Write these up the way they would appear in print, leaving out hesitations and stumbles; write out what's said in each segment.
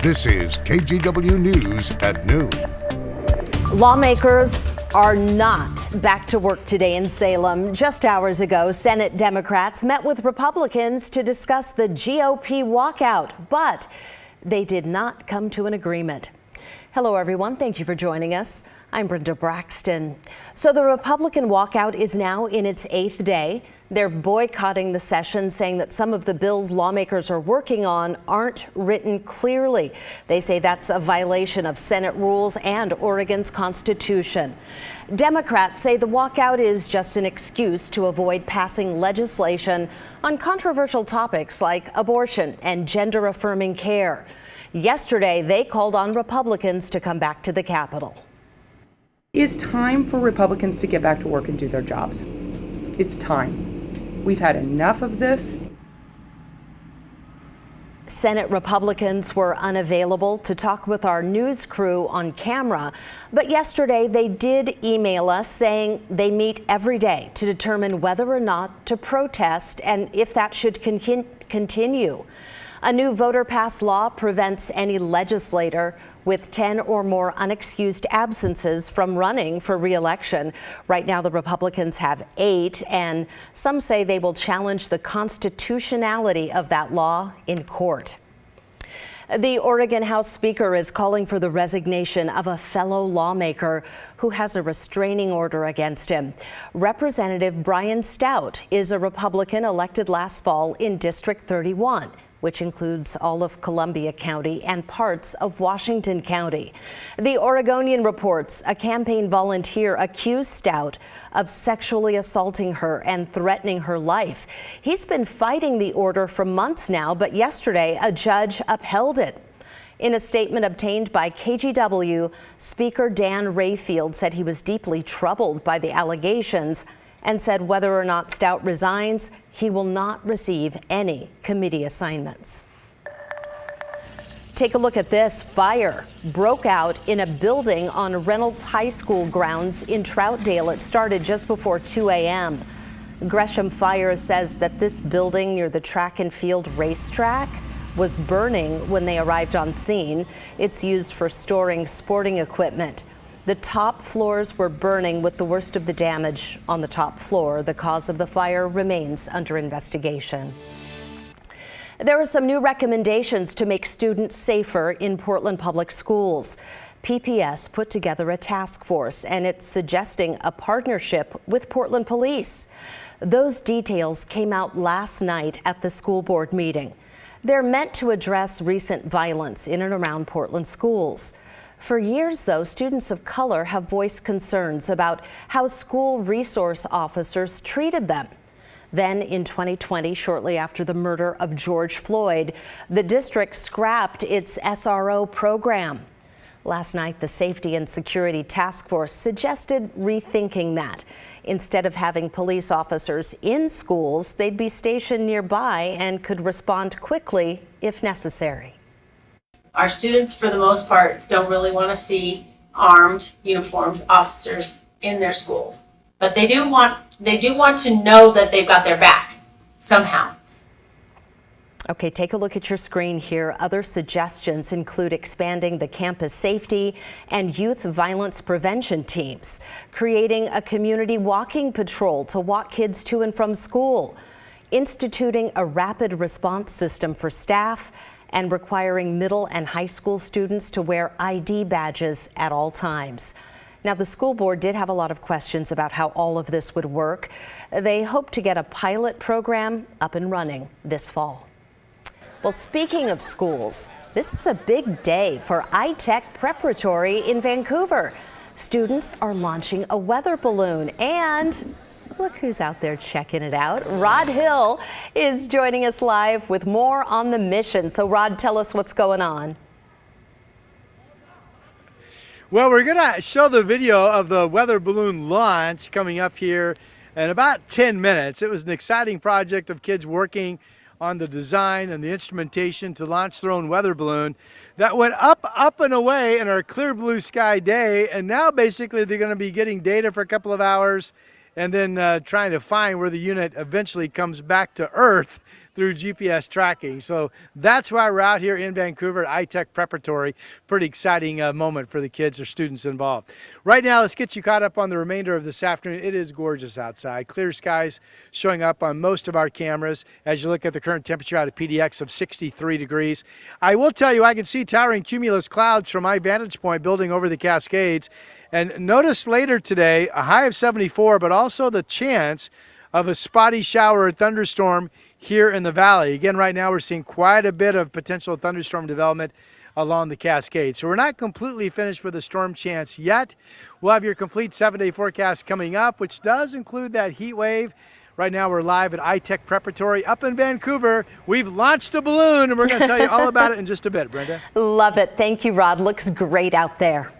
This is KGW News at noon. Lawmakers are not back to work today in Salem. Just hours ago, Senate Democrats met with Republicans to discuss the GOP walkout, but they did not come to an agreement. Hello, everyone. Thank you for joining us. I'm Brenda Braxton. So the Republican walkout is now in its 8th day. They're boycotting the session, saying that some of the bills lawmakers are working on aren't written clearly. They say that's a violation of Senate rules and Oregon's Constitution. Democrats say the walkout is just an excuse to avoid passing legislation on controversial topics like abortion and gender-affirming care. Yesterday, they called on Republicans to come back to the Capitol. It's time for Republicans to get back to work and do their jobs. It's time. We've had enough of this. Senate Republicans were unavailable to talk with our news crew on camera, but yesterday they did email us saying they meet every day to determine whether or not to protest and if that should continue. A new voter-passed law prevents any legislator with 10 or more unexcused absences from running for re-election. Right now, the Republicans have 8, and some say they will challenge the constitutionality of that law in court. The Oregon House Speaker is calling for the resignation of a fellow lawmaker who has a restraining order against him. Representative Brian Stout is a Republican elected last fall in District 31. Which includes all of Columbia County and parts of Washington County. The Oregonian reports a campaign volunteer accused Stout of sexually assaulting her and threatening her life. He's been fighting the order for months now, but yesterday a judge upheld it. In a statement obtained by KGW, Speaker Dan Rayfield said he was deeply troubled by the allegations and said whether or not Stout resigns, he will not receive any committee assignments. Take a look at this. Fire broke out in a building on Reynolds High School grounds in Troutdale. It started just before 2 a.m. Gresham Fire says that this building near the track and field racetrack was burning when they arrived on scene. It's used for storing sporting equipment. The top floors were burning, with the worst of the damage on the top floor. The cause of the fire remains under investigation. There are some new recommendations to make students safer in Portland Public Schools. PPS put together a task force, and it's suggesting a partnership with Portland Police. Those details came out last night at the school board meeting. They're meant to address recent violence in and around Portland schools. For years, though, students of color have voiced concerns about how school resource officers treated them. Then in 2020, shortly after the murder of George Floyd, the district scrapped its SRO program. Last night, the Safety and Security Task Force suggested rethinking that. Instead of having police officers in schools, they'd be stationed nearby and could respond quickly if necessary. Our students, for the most part, don't really want to see armed, uniformed officers in their school. But they do want to know that they've got their back somehow. Okay, take a look at your screen here. Other suggestions include expanding the campus safety and youth violence prevention teams, creating a community walking patrol to walk kids to and from school, instituting a rapid response system for staff, and requiring middle and high school students to wear ID badges at all times. Now, the school board did have a lot of questions about how all of this would work. They hope to get a pilot program up and running this fall. Well, speaking of schools, this is a big day for iTech Preparatory in Vancouver. Students are launching a weather balloon, and look who's out there checking it out. Rod Hill is joining us live with more on the mission. So Rod, tell us what's going on. Well, we're going to show the video of the weather balloon launch coming up here in about 10 minutes. It was an exciting project of kids working on the design and the instrumentation to launch their own weather balloon that went up and away in our clear blue sky day. And now basically they're going to be getting data for a couple of hours and then trying to find where the unit eventually comes back to Earth. through GPS tracking. So that's why we're out here in Vancouver at iTech Preparatory. Pretty exciting moment for the kids or students involved. Right now, let's get you caught up on the remainder of this afternoon. It is gorgeous outside. Clear skies showing up on most of our cameras as you look at the current temperature out of PDX of 63 degrees. I will tell you, I can see towering cumulus clouds from my vantage point building over the Cascades. And notice later today, a high of 74, but also the chance of a spotty shower or thunderstorm here in the valley. Again, right now we're seeing quite a bit of potential thunderstorm development along the Cascades. So we're not completely finished with a storm chance yet. We'll have your complete 7-day forecast coming up, which does include that heat wave. Right now we're live at iTech Preparatory up in Vancouver. We've launched a balloon and we're going to tell you all about it in just a bit. Brenda? Love it. Thank you, Rod. Looks great out there.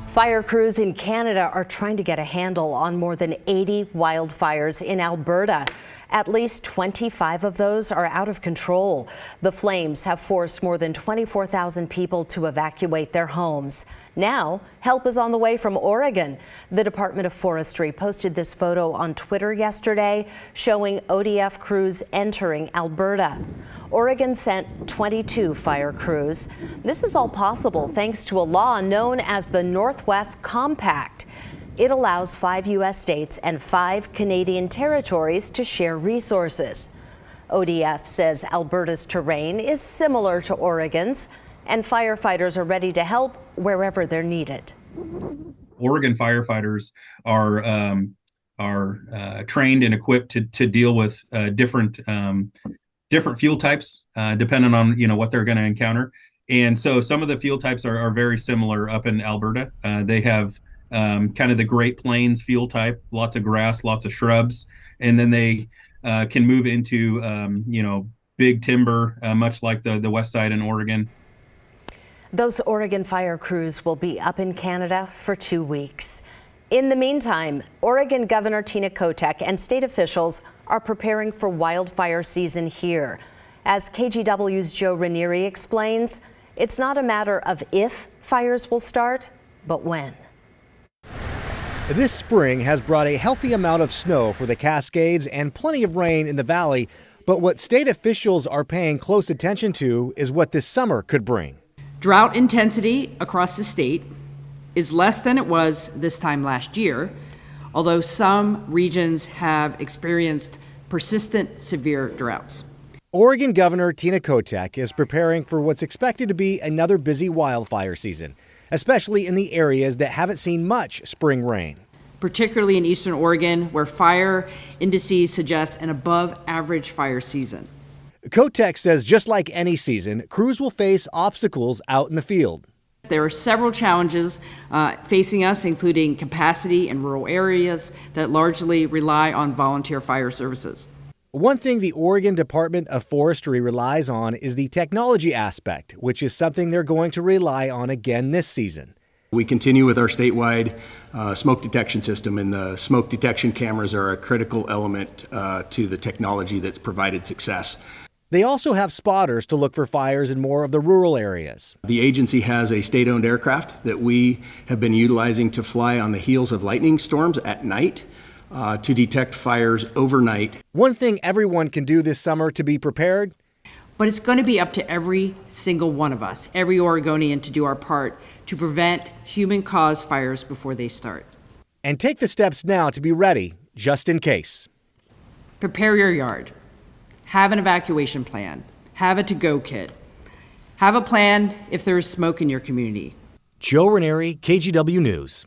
Fire crews in Canada are trying to get a handle on more than 80 wildfires in Alberta. At least 25 of those are out of control. The flames have forced more than 24,000 people to evacuate their homes. Now, help is on the way from Oregon. The Department of Forestry posted this photo on Twitter yesterday showing ODF crews entering Alberta. Oregon sent 22 fire crews. This is all possible thanks to a law known as the Northwest Compact. It allows 5 U.S. states and 5 Canadian territories to share resources. ODF says Alberta's terrain is similar to Oregon's, and firefighters are ready to help wherever they're needed. Oregon firefighters are trained and equipped to deal with different fuel types, depending on what they're going to encounter. And so some of the fuel types are very similar up in Alberta. They have kind of the Great Plains fuel type, lots of grass, lots of shrubs, and then they can move into big timber, much like the west side in Oregon. Those Oregon fire crews will be up in Canada for 2 weeks. In the meantime, Oregon Governor Tina Kotek and state officials are preparing for wildfire season here. As KGW's Joe Ranieri explains, it's not a matter of if fires will start, but when. This spring has brought a healthy amount of snow for the Cascades and plenty of rain in the valley, but what state officials are paying close attention to is what this summer could bring. Drought intensity across the state is less than it was this time last year, although some regions have experienced persistent severe droughts. Oregon Governor Tina Kotek is preparing for what's expected to be another busy wildfire season, especially in the areas that haven't seen much spring rain. Particularly in eastern Oregon, where fire indices suggest an above-average fire season. Kotek says just like any season, crews will face obstacles out in the field. There are several challenges facing us, including capacity in rural areas that largely rely on volunteer fire services. One thing the Oregon Department of Forestry relies on is the technology aspect, which is something they're going to rely on again this season. We continue with our statewide smoke detection system, and the smoke detection cameras are a critical element to the technology that's provided success. They also have spotters to look for fires in more of the rural areas. The agency has a state-owned aircraft that we have been utilizing to fly on the heels of lightning storms at night to detect fires overnight. One thing everyone can do this summer to be prepared. But it's going to be up to every single one of us, every Oregonian, to do our part to prevent human-caused fires before they start. And take the steps now to be ready, just in case. Prepare your yard. Have an evacuation plan. Have a to-go kit. Have a plan if there is smoke in your community. Joe Ranieri, KGW News.